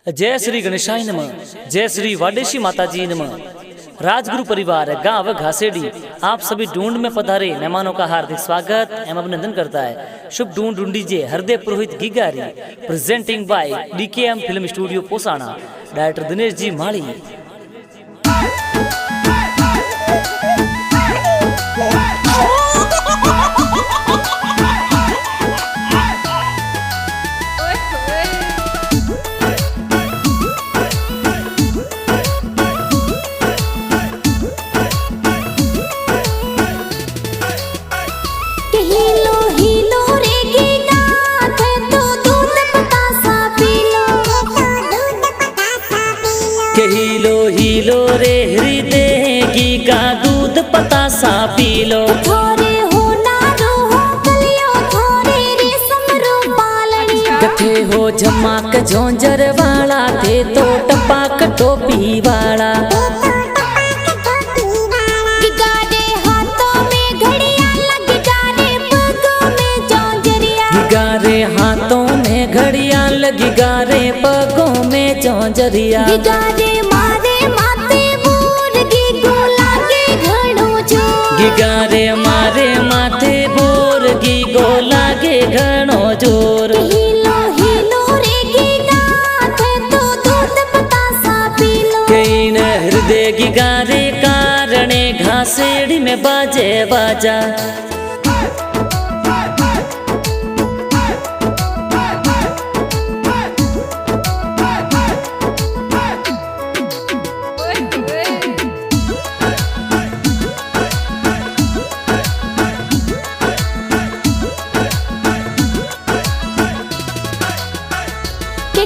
जय श्री गणेशाय नमः। जय श्री वाडेशी माताजी नमः। राजगुरु परिवार गांव घासेडी आप सभी ढूंढ में पधारे मेहमानों का हार्दिक स्वागत एवं अभिनंदन करता है। शुभ ढूंढ ढूंढीजिए हृदय पुरोहित गिगारी, presenting by DKM film studio Posana, director Dinesh ji Mali. हीलो रे हृदय की का दूध पतासा पी लो। थोरे हो नारो हो कलियो थोरे रेशम रो पालनी। कथे हो झमाक झोंझर वाला थे तो टपाक टोपी वाला। गिगारे हाथों में घड़ियां लग गारे पगों में जौंजरिया। गिगारे हाथों में घड़ियां लगी गारे पगों में जौंजरिया। गिगारे गिगारे मारे माथे बोर गी गो लागे घणो जोर। हीलो हीलो रे गिगाथ तो दूध पतासा पी लो। कहीं न हृदय गिगारे कारणे घासेड़ी में बाजे बाजा।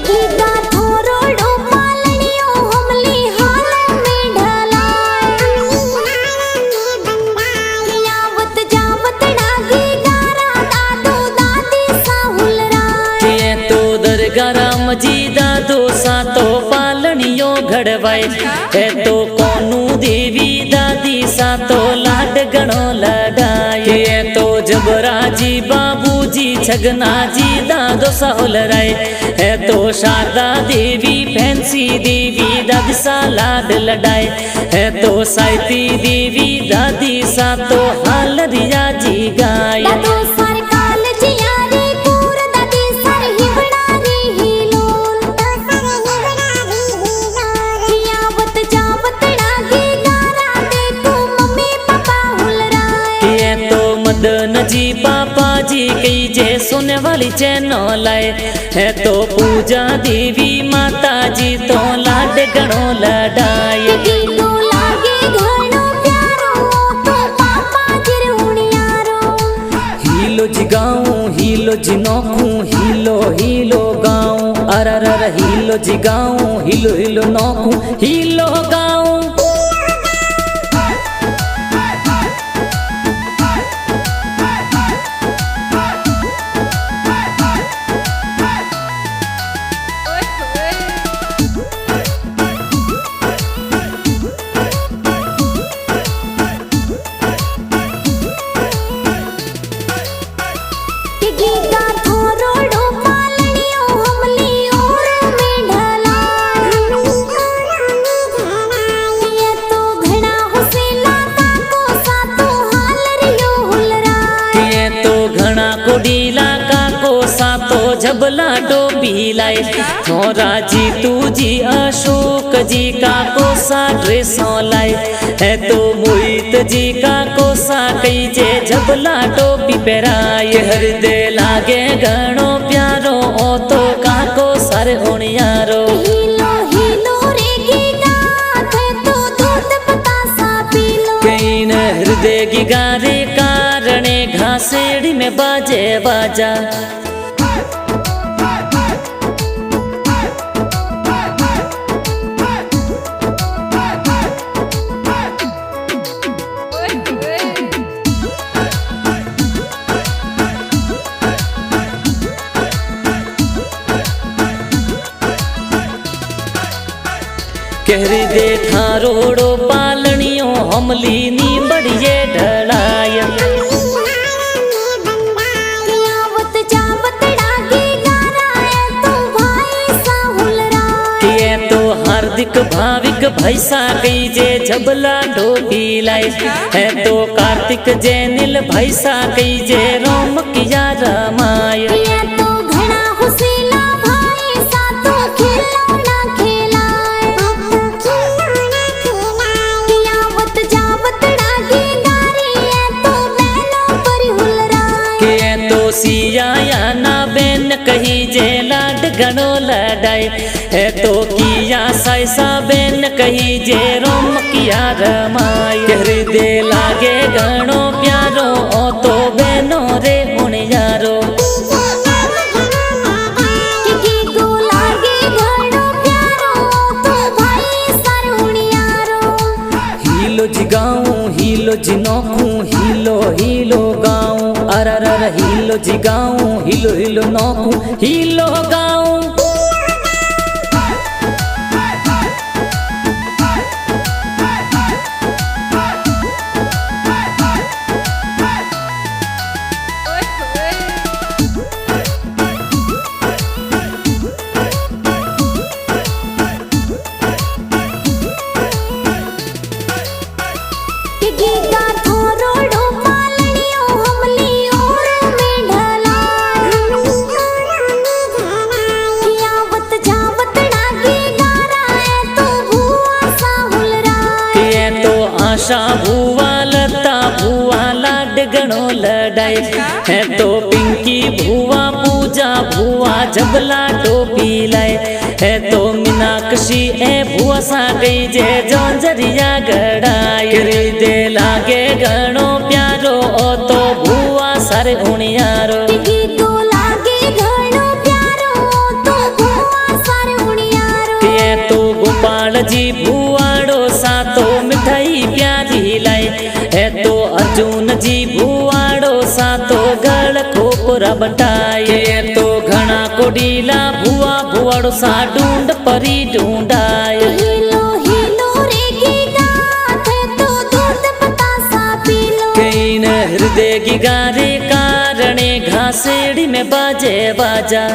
गीगा थोरोड़ो पालनियो हमली हाल में ढलाए। यावत जावत डागी गारा दादो दादी साहुल राय। ये तो दरगाह राम जी दादो सा तो पालनियो घड़वाए। है तो कोनू देवी दादी सा तो लाड गणो लड़ाए। ये तो जबरा जी बाबूजी छगना जी दादो साहुल राय। है तो शारदा देवी फैंसी देवी दादी सा लाड लड़ाए। है तो साइती देवी दादी सा तो हाल रिया जी गाय। दादो सर काल जिया रे पूर दादी सर हिवड़ा रे हिलोल। यावत जावत डागी गारा देखो मम्मी पापा हुल राय। ये तो मदन जी पापा जी कई जे सोने वाली चैनो लाए। है तो पूजा देवी माता जी तो लाड गणो लड़ाए। गीतो लागे घणो प्यारो तो पापा जिरुणियारो। हीलो जी गाऊं हीलो जी नौखूं हीलो हीलो गाऊं। अरर हीलो जी गाऊं हीलो हीलो नौखूं हीलो गाऊं। गीगा थोरोड़ो पालनियो हमली ओर में ढलाए। ये तो घना हुसैना काको सा तो हाल रियो हुल राय। ये तो घना कोडीला काको सा तो झबला टोपी लाए। थोरा जी तू जी अशोक जी काको सा ड्रेसों लाए। है तो मोहित जी काको सा कई जे झबला टोपी पहराए। हृदय लागे घणो प्यारो ओ तो काको सारे ओणियारो। हीलो हीलो रे गिगाथ तो दूध पतासा पी लो। कहीं न हृदय गिगारे कारणे घासेड़ी में बाजे बाजा। कहरी दे थारोड़ो पालनियो हमली नी बढ़िए ढलाय। यावत जावत डागी गारा हार्दिक भाविक भैसा कई जे झबला ढोबी लाई है तो कार्तिक जैनिल भैसा कई जे रोम किया रमाय ये तो घना हुसीला भाई सातो खिलौना खिलाए यावत जावत डागी गारी ये तो बैलों पर हुलराए के तो सिया या ना बेन कही जे लाड घणो लड़ाई है तो किया साइसा बेन कही जे रोम किया रमाय हृदय लागे घणो प्यारो ओ तो बेनो रे उणियारो हीलो जी नोखू हीलो हीलो गाऊं अरर हीलो जी गाऊं हीलो हीलो नोखू हीलो गाऊं आशा भुआ लता भुआ लाड गणो लड़ाई है तो पिंकी भुआ पूजा भुआ जबला टोपी लाए है तो मीनाक्षी ए भुआ सा गई जे जौंजरिया गड़ाई हृदय लागे गणो प्यारो ओ तो भुआ सारे उणियारो तो गोपाल जी भुआड़ो सा तो मिठाई प्यारी लाई है तो अर्जुन जी भुआड़ो सा तो गल खोपरा बटाई है तो घना कोडीला भुआ भुआड़ो सा ढूंढ परी ढूंढाए हृदय की गारे कारणे घासेड़ी में बाजे बाजा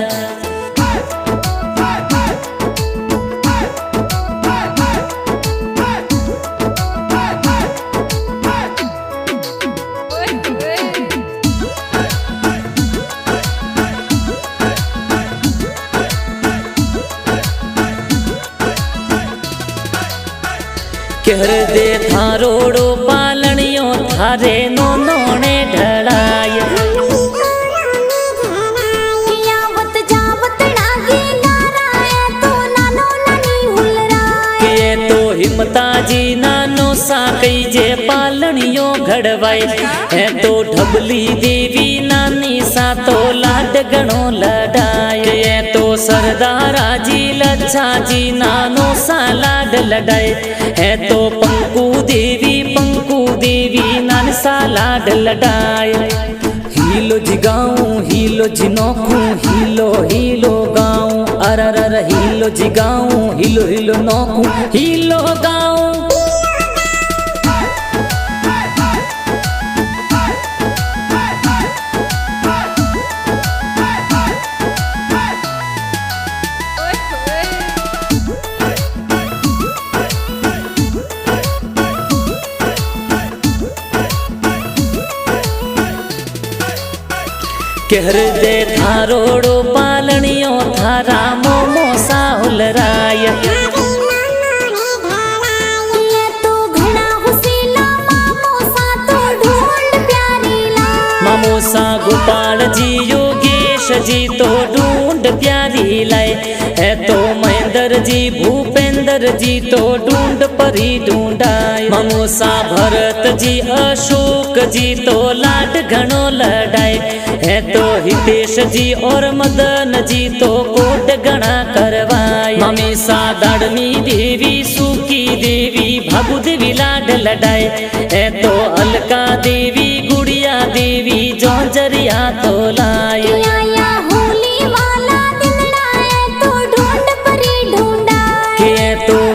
हृदय थारोड़ो पालनियो थारे नो नोने ढड़ाय यावत जावत डागी गाराए तो नानो ननी हुलराए के तो हिमता जी नानो सा कई जे पालनियो घड़वाए है तो ढबली देवी नानी सा तो लाड गणो लड़ाए है तो सरदारा जी लच्छा जी नानो सा लाड लड़ाए है तो पंकु देवी नान सा लाड लड़ाए हीलो जी गाऊं हीलो जी नोखू हीलो हीलो गाऊं अरर हीलो जी गाऊं हीलो हीलो नोखू हीलो गाऊं के हृदय थारोड़ो पालनियो थारा मोमो सा हुलराय मामो सा गोपाल जी योगेश जी तो ढूंढ प्यारी लाए है तो महेंद्र जी भूपेंद्र जी तो ढूंढ परी ढूंढाए मामो सा भरत जी अशोक जी तो लाड घणो लड़ाए है तो हितेश जी और मदन जी तो कोट गणा करवाए मामी सा दाड़मी देवी सुकी देवी भागु देवी लाड लड़ाए है तो अलका देवी गुड़िया देवी जौंजरिया तो लाए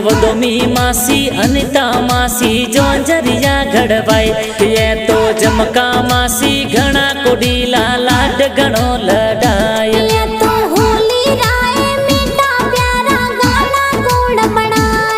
वदोमी मासी अनिता मासी जौंजरिया घड़वाए ये तो जमका मासी घना कोडीला लाड घणो लड़ाए ये तो होली राय मीठा प्यारा गाना गुण बनाए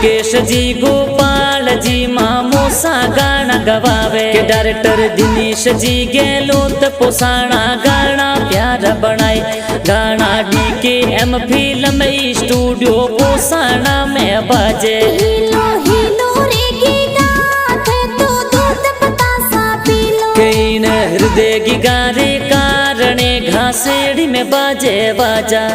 योगेश जी गोपाल जी मामोसा गाना गवावे के डायरेक्टर दिनेश जी गेलोत पोसाना गाना प्यारा बनाए गाना DKM फिल्म स्टूडियो पोसाना में बाजे हीलो हीलो रे की गाथ तो दूध बतासा पी लो कई न हृदय की गारे कारणे घासेड़ी में बाजे बाजा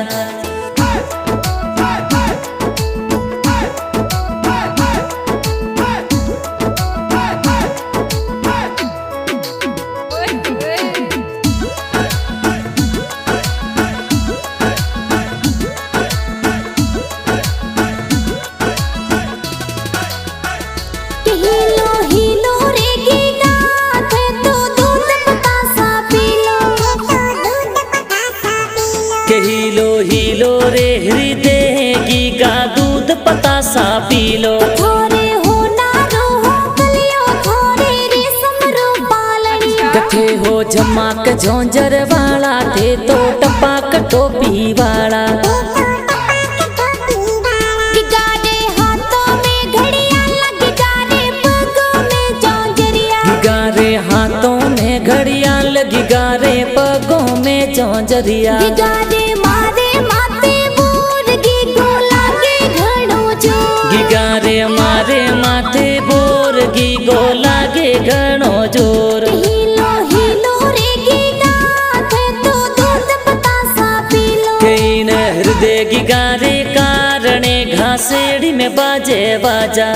हीलो हीलो रे की गाथ तो दूध बतासा पी लो के हीलो रे हृदय की गा दूध पतासा पी लो थोरे हो नारो हो कलियो थोरे रेशम रो पालनी कथे हो झमाक झोंझर वाला थे तो टपाक टोपी वाला गिगारे हाथों में घड़ियां लग गारे पगों में जौंजरिया गिगारे हाथों में घड़ियां लगी गारे पगों में चौंजरिया गिगारे मारे माथे बोरगी गोला के घड़ो जो गिगारे मारे माथे बोरगी गोला गे घणो जोर हीलो हीलो रे की गाथ तो दूध बतासा पी लो कई न हृदय की गारे कारणे घासेड़ी में बाजे बाजा